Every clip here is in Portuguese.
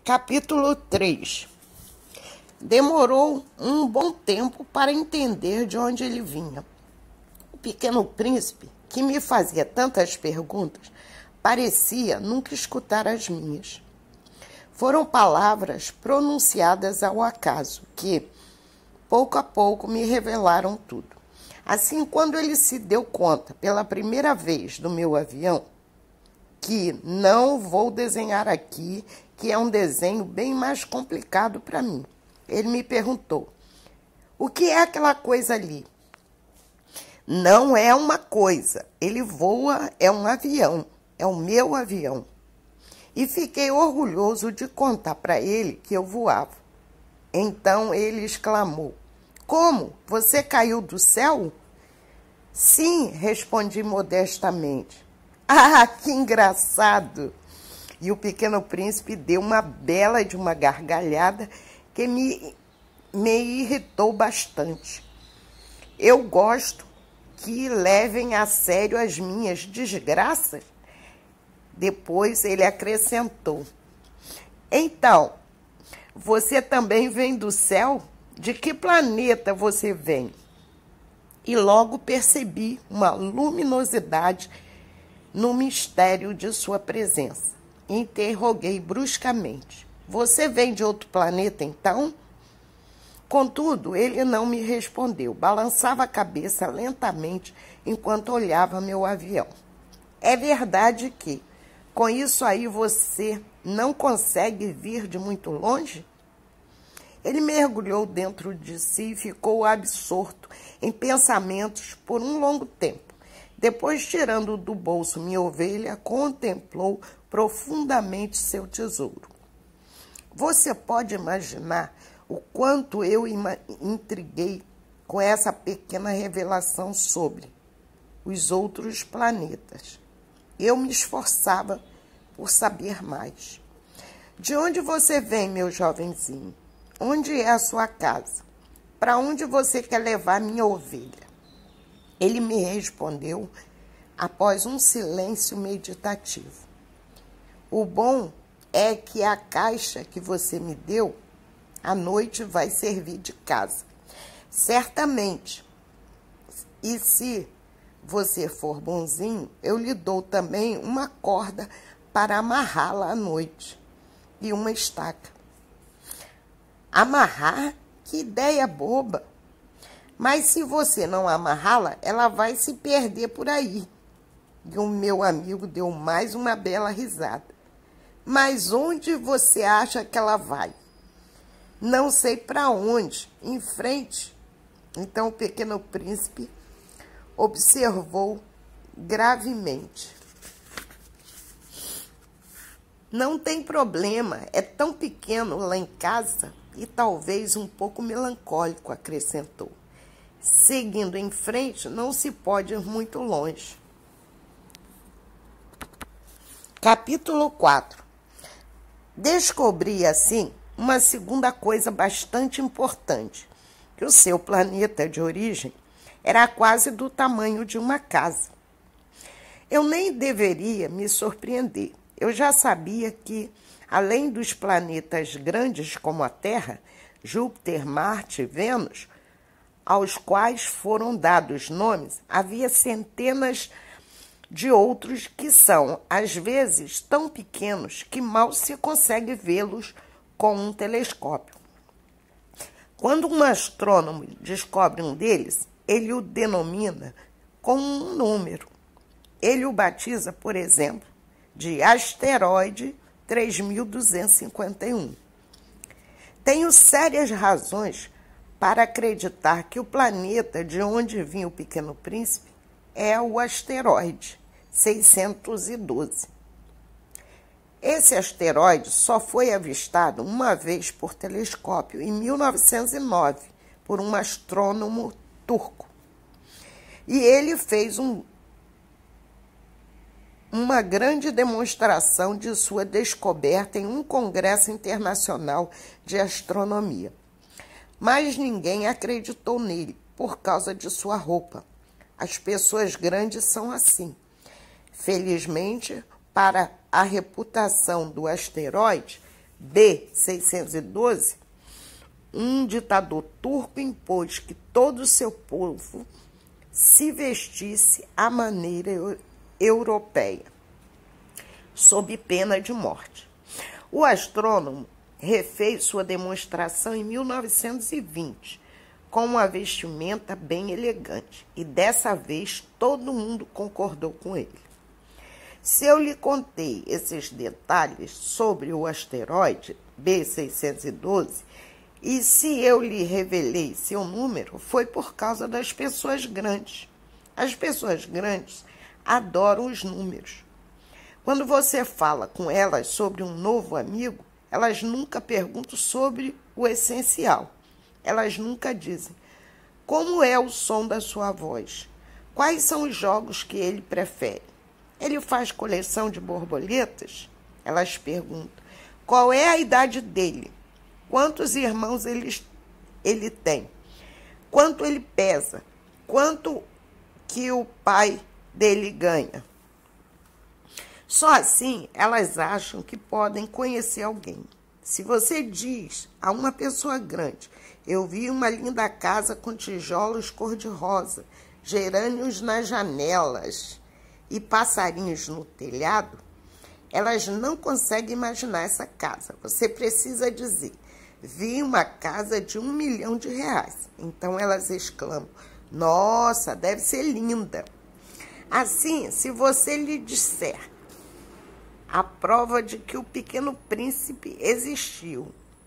Capítulo 3. Demorou um bom tempo para entender de onde ele vinha. O pequeno príncipe, que me fazia tantas perguntas, parecia nunca escutar as minhas. Foram palavras pronunciadas ao acaso que, pouco a pouco, me revelaram tudo. Assim, quando ele se deu conta pela primeira vez do meu avião, que não vou desenhar aqui, que é um desenho bem mais complicado para mim. Ele me perguntou: o que é aquela coisa ali? Não é uma coisa, ele voa, é um avião, é o meu avião. E fiquei orgulhoso de contar para ele que eu voava. Então ele exclamou: como? Você caiu do céu? Sim, respondi modestamente. Ah, que engraçado! E o pequeno príncipe deu uma bela de uma gargalhada que me irritou bastante. Eu gosto que levem a sério as minhas desgraças. Depois ele acrescentou: então, você também vem do céu? De que planeta você vem? E logo percebi uma luminosidade no mistério de sua presença. Interroguei bruscamente: você vem de outro planeta, então? Contudo, ele não me respondeu. Balançava a cabeça lentamente enquanto olhava meu avião. É verdade que, com isso aí, você não consegue vir de muito longe? Ele mergulhou dentro de si e ficou absorto em pensamentos por um longo tempo. Depois, tirando do bolso minha ovelha, contemplou profundamente seu tesouro. Você pode imaginar o quanto eu intriguei com essa pequena revelação sobre os outros planetas. Eu me esforçava por saber mais. De onde você vem, meu jovenzinho? Onde é a sua casa? Para onde você quer levar minha ovelha? Ele me respondeu após um silêncio meditativo: o bom é que a caixa que você me deu à noite vai servir de casa. Certamente. E se você for bonzinho, eu lhe dou também uma corda para amarrá-la à noite e uma estaca. Amarrar? Que ideia boba! Mas se você não amarrá-la, ela vai se perder por aí. E o meu amigo deu mais uma bela risada. Mas onde você acha que ela vai? Não sei para onde, em frente. Então o pequeno príncipe observou gravemente. Não tem problema, é tão pequeno lá em casa e talvez um pouco melancólico, acrescentou. Seguindo em frente, não se pode ir muito longe. Capítulo 4. Descobri, assim, uma segunda coisa bastante importante, que o seu planeta de origem era quase do tamanho de uma casa. Eu nem deveria me surpreender. Eu já sabia que, além dos planetas grandes como a Terra, Júpiter, Marte e Vênus, aos quais foram dados nomes, havia centenas de outros que são, às vezes, tão pequenos que mal se consegue vê-los com um telescópio. Quando um astrônomo descobre um deles, ele o denomina com um número. Ele o batiza, por exemplo, de asteroide 3251. Tenho sérias razões para acreditar que o planeta de onde vinha o pequeno príncipe é o asteroide 612. Esse asteroide só foi avistado uma vez por telescópio, em 1909, por um astrônomo turco. E ele fez uma grande demonstração de sua descoberta em um congresso internacional de astronomia. Mas ninguém acreditou nele por causa de sua roupa. As pessoas grandes são assim. Felizmente, para a reputação do asteroide, B612, um ditador turco impôs que todo o seu povo se vestisse à maneira europeia, sob pena de morte. O astrônomo refez sua demonstração em 1920, com uma vestimenta bem elegante, e dessa vez todo mundo concordou com ele. Se eu lhe contei esses detalhes sobre o asteroide B612, e se eu lhe revelei seu número, foi por causa das pessoas grandes. As pessoas grandes adoram os números. Quando você fala com elas sobre um novo amigo, elas nunca perguntam sobre o essencial. Elas nunca dizem: como é o som da sua voz? Quais são os jogos que ele prefere? Ele faz coleção de borboletas? Elas perguntam: qual é a idade dele? Quantos irmãos ele tem? Quanto ele pesa? Quanto que o pai dele ganha? Só assim elas acham que podem conhecer alguém. Se você diz a uma pessoa grande: eu vi uma linda casa com tijolos cor-de-rosa, gerânios nas janelas e passarinhos no telhado, elas não conseguem imaginar essa casa. Você precisa dizer: vi uma casa de R$1 milhão. Então elas exclamam: nossa, deve ser linda. Assim, se você lhe disser a prova de que o Pequeno Príncipe existiu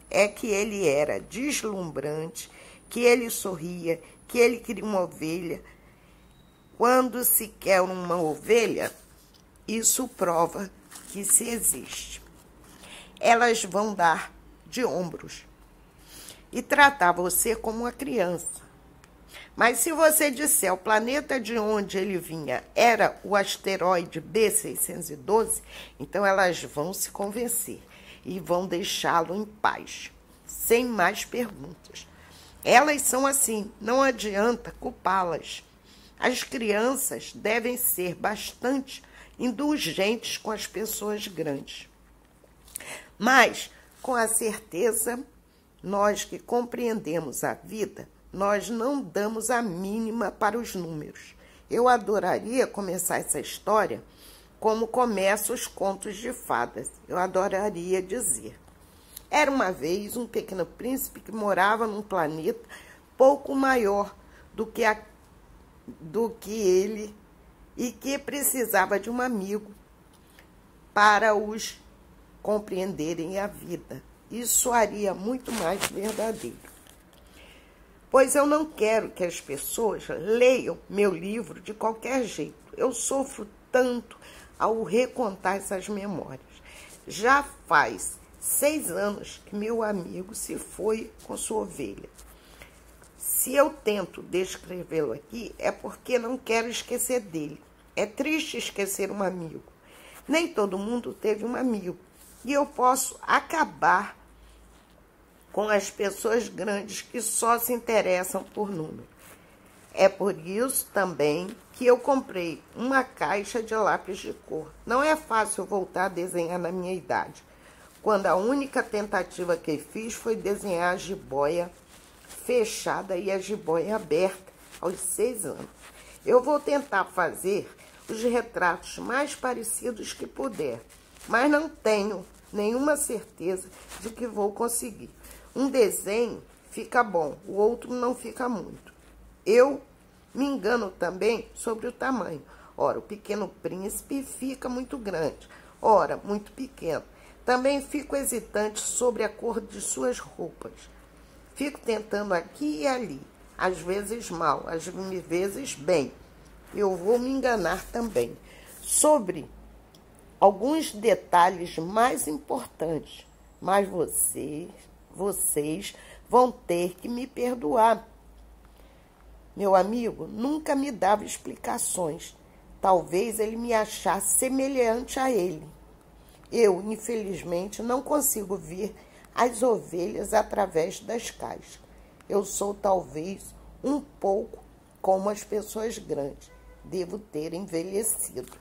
é que ele era deslumbrante, que ele sorria, que ele queria uma ovelha. Quando se quer uma ovelha, isso prova que se existe. Elas vão dar de ombros e tratar você como uma criança. Mas se você disser o planeta de onde ele vinha era o asteroide B612, então elas vão se convencer e vão deixá-lo em paz, sem mais perguntas. Elas são assim, não adianta culpá-las. As crianças devem ser bastante indulgentes com as pessoas grandes. Mas, com a certeza, nós que compreendemos a vida, nós não damos a mínima para os números. Eu adoraria começar essa história como começam os contos de fadas. Eu adoraria dizer: era uma vez um pequeno príncipe que morava num planeta pouco maior do que ele e que precisava de um amigo para os compreenderem a vida. Isso soaria muito mais verdadeiro. Pois eu não quero que as pessoas leiam meu livro de qualquer jeito. Eu sofro tanto ao recontar essas memórias. Já faz 6 anos que meu amigo se foi com sua ovelha. Se eu tento descrevê-lo aqui, é porque não quero esquecer dele. É triste esquecer um amigo. Nem todo mundo teve um amigo. E eu posso acabar com as pessoas grandes que só se interessam por número. É por isso também que eu comprei uma caixa de lápis de cor. Não é fácil voltar a desenhar na minha idade, quando a única tentativa que fiz foi desenhar a jiboia fechada e a jiboia aberta aos 6 anos. Eu vou tentar fazer os retratos mais parecidos que puder, mas não tenho nenhuma certeza de que vou conseguir. Um desenho fica bom, o outro não fica muito. Eu me engano também sobre o tamanho. Ora, o Pequeno Príncipe fica muito grande, ora, muito pequeno. Também fico hesitante sobre a cor de suas roupas. Fico tentando aqui e ali, às vezes mal, às vezes bem. Eu vou me enganar também sobre alguns detalhes mais importantes, mas vocês vão ter que me perdoar. Meu amigo nunca me dava explicações. Talvez ele me achasse semelhante a ele. Eu, infelizmente, não consigo ver as ovelhas através das cascas. Eu sou talvez um pouco como as pessoas grandes. Devo ter envelhecido.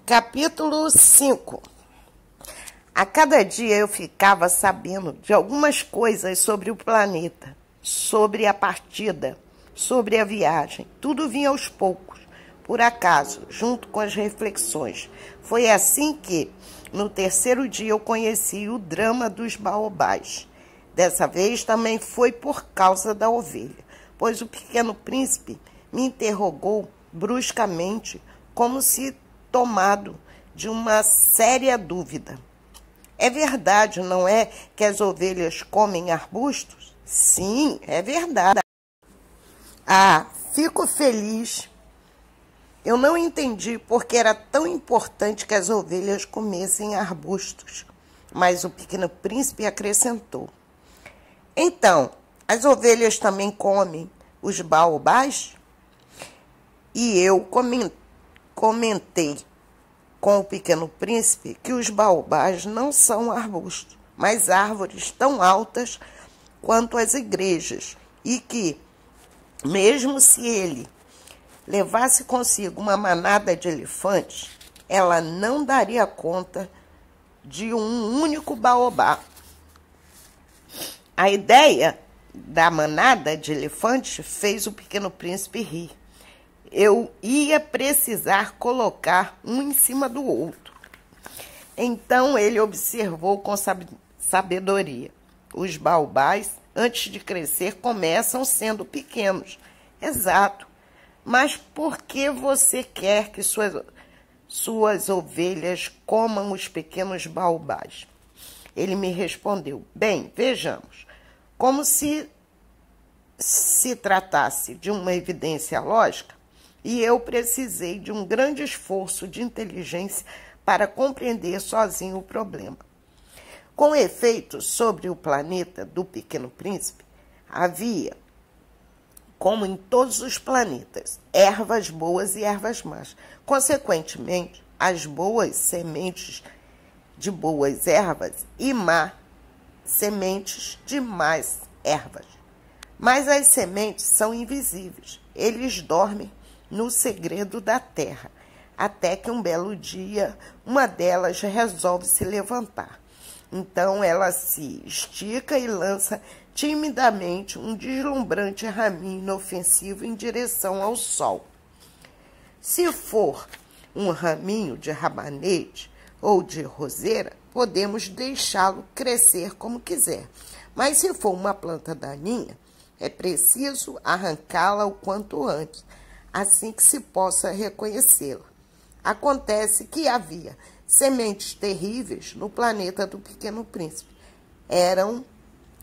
Capítulo 5. A cada dia eu ficava sabendo de algumas coisas sobre o planeta, sobre a partida, sobre a viagem. Tudo vinha aos poucos, por acaso, junto com as reflexões. Foi assim que, no terceiro dia, eu conheci o drama dos baobás. Dessa vez também foi por causa da ovelha, pois o Pequeno Príncipe me interrogou bruscamente, como se tomado de uma séria dúvida. É verdade, não é, que as ovelhas comem arbustos? Sim, é verdade. Ah, fico feliz. Eu não entendi porque era tão importante que as ovelhas comessem arbustos, mas o Pequeno Príncipe acrescentou. Então, as ovelhas também comem os baobás? E eu comentei com o Pequeno Príncipe que os baobás não são arbustos, mas árvores tão altas quanto as igrejas, e que, mesmo se ele levasse consigo uma manada de elefantes, ela não daria conta de um único baobá. A ideia da manada de elefantes fez o Pequeno Príncipe rir. Eu ia precisar colocar um em cima do outro. Então ele observou com sabedoria. Os baobás, antes de crescer, começam sendo pequenos. Exato. Mas por que você quer que suas ovelhas comam os pequenos baobás? Ele me respondeu, bem, vejamos, como se tratasse de uma evidência lógica, e eu precisei de um grande esforço de inteligência para compreender sozinho o problema. Com efeito sobre o planeta do Pequeno Príncipe, havia, como em todos os planetas, ervas boas e ervas más. Consequentemente, as boas sementes de boas ervas e má sementes de más ervas. Mas as sementes são invisíveis. Eles dormem no segredo da terra, até que um belo dia uma delas resolve se levantar. Então ela se estica e lança timidamente um deslumbrante raminho inofensivo em direção ao sol. Se for um raminho de rabanete ou de roseira, podemos deixá-lo crescer como quiser. Mas se for uma planta daninha, é preciso arrancá-la o quanto antes, assim que se possa reconhecê-la. Acontece que havia sementes terríveis no planeta do Pequeno Príncipe. Eram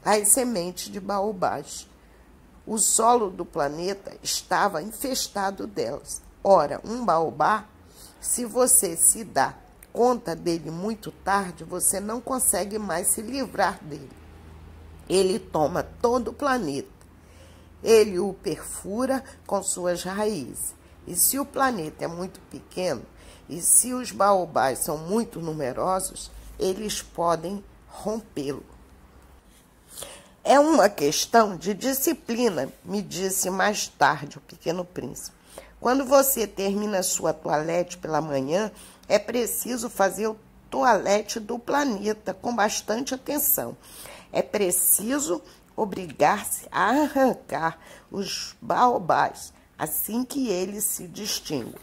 as sementes de baobás. O solo do planeta estava infestado delas. Ora, um baobá, se você se dá conta dele muito tarde, você não consegue mais se livrar dele. Ele toma todo o planeta. Ele o perfura com suas raízes. E se o planeta é muito pequeno, e se os baobás são muito numerosos, eles podem rompê-lo. É uma questão de disciplina, me disse mais tarde o Pequeno Príncipe. Quando você termina sua toalete pela manhã, é preciso fazer o toalete do planeta com bastante atenção. É preciso obrigar-se a arrancar os baobás assim que eles se distinguem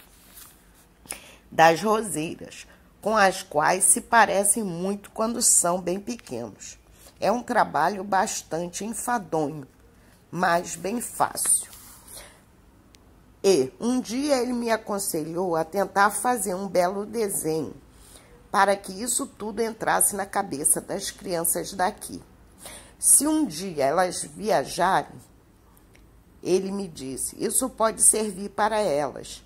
das roseiras, com as quais se parecem muito quando são bem pequenos. É um trabalho bastante enfadonho, mas bem fácil. E um dia ele me aconselhou a tentar fazer um belo desenho para que isso tudo entrasse na cabeça das crianças daqui. Se um dia elas viajarem, ele me disse, isso pode servir para elas.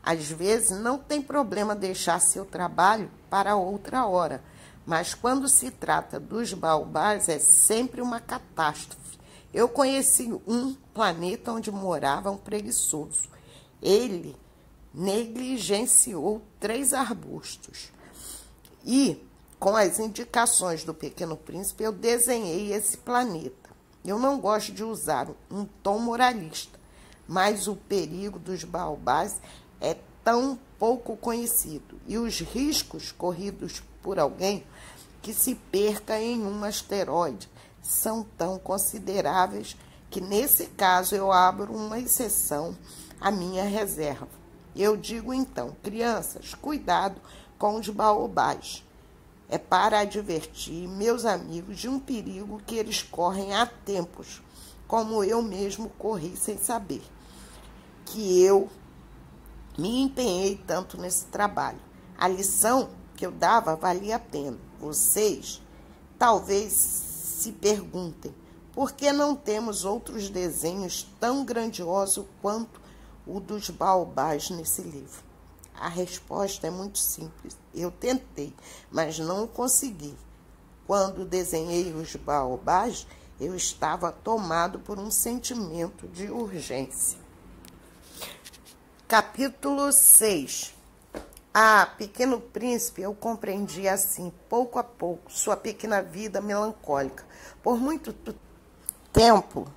Às vezes não tem problema deixar seu trabalho para outra hora, mas quando se trata dos baobás é sempre uma catástrofe. Eu conheci um planeta onde morava um preguiçoso. Ele negligenciou 3 arbustos. E, com as indicações do Pequeno Príncipe, eu desenhei esse planeta. Eu não gosto de usar um tom moralista, mas o perigo dos baobás é tão pouco conhecido e os riscos corridos por alguém que se perca em um asteroide são tão consideráveis que, nesse caso, eu abro uma exceção à minha reserva. Eu digo, então, crianças, cuidado com os baobás. É para advertir meus amigos de um perigo que eles correm há tempos, como eu mesmo corri sem saber, que eu me empenhei tanto nesse trabalho. A lição que eu dava valia a pena. Vocês talvez se perguntem por que não temos outros desenhos tão grandiosos quanto o dos baobás nesse livro. A resposta é muito simples. Eu tentei, mas não consegui. Quando desenhei os baobás, eu estava tomado por um sentimento de urgência. Capítulo 6. Pequeno Príncipe, eu compreendi assim, pouco a pouco, sua pequena vida melancólica. Por muito tempo,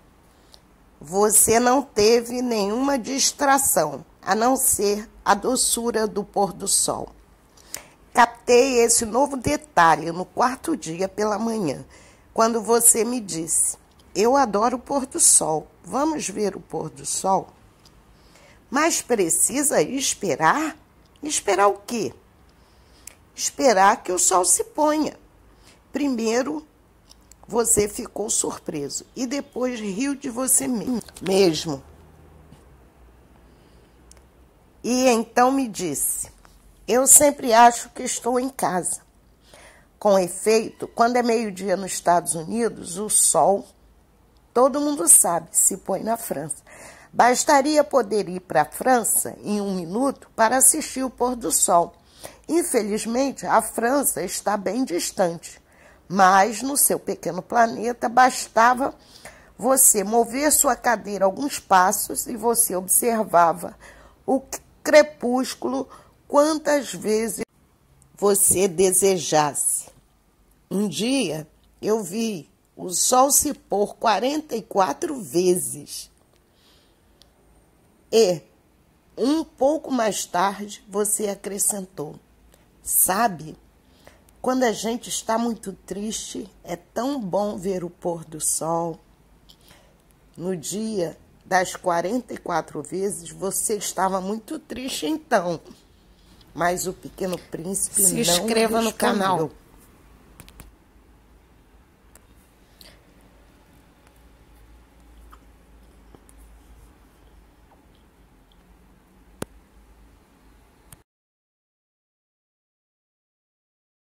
você não teve nenhuma distração, a não ser a doçura do pôr do sol. Captei esse novo detalhe no quarto dia pela manhã, quando você me disse: eu adoro o pôr do sol, vamos ver o pôr do sol? Mas precisa esperar? Esperar o quê? Esperar que o sol se ponha. Primeiro, você ficou surpreso e depois riu de você mesmo. E então me disse: eu sempre acho que estou em casa. Com efeito, quando é meio-dia nos Estados Unidos, o sol, todo mundo sabe, se põe na França. Bastaria poder ir para a França em 1 minuto para assistir o pôr do sol. Infelizmente, a França está bem distante, mas no seu pequeno planeta bastava você mover sua cadeira alguns passos e você observava o crepúsculo quantas vezes você desejasse. Um dia eu vi o sol se pôr 44 vezes. E, um pouco mais tarde, você acrescentou: sabe, quando a gente está muito triste, é tão bom ver o pôr do sol. No dia das 44 vezes, você estava muito triste então. Mas o Pequeno Príncipe não respondeu. Se inscreva no canal.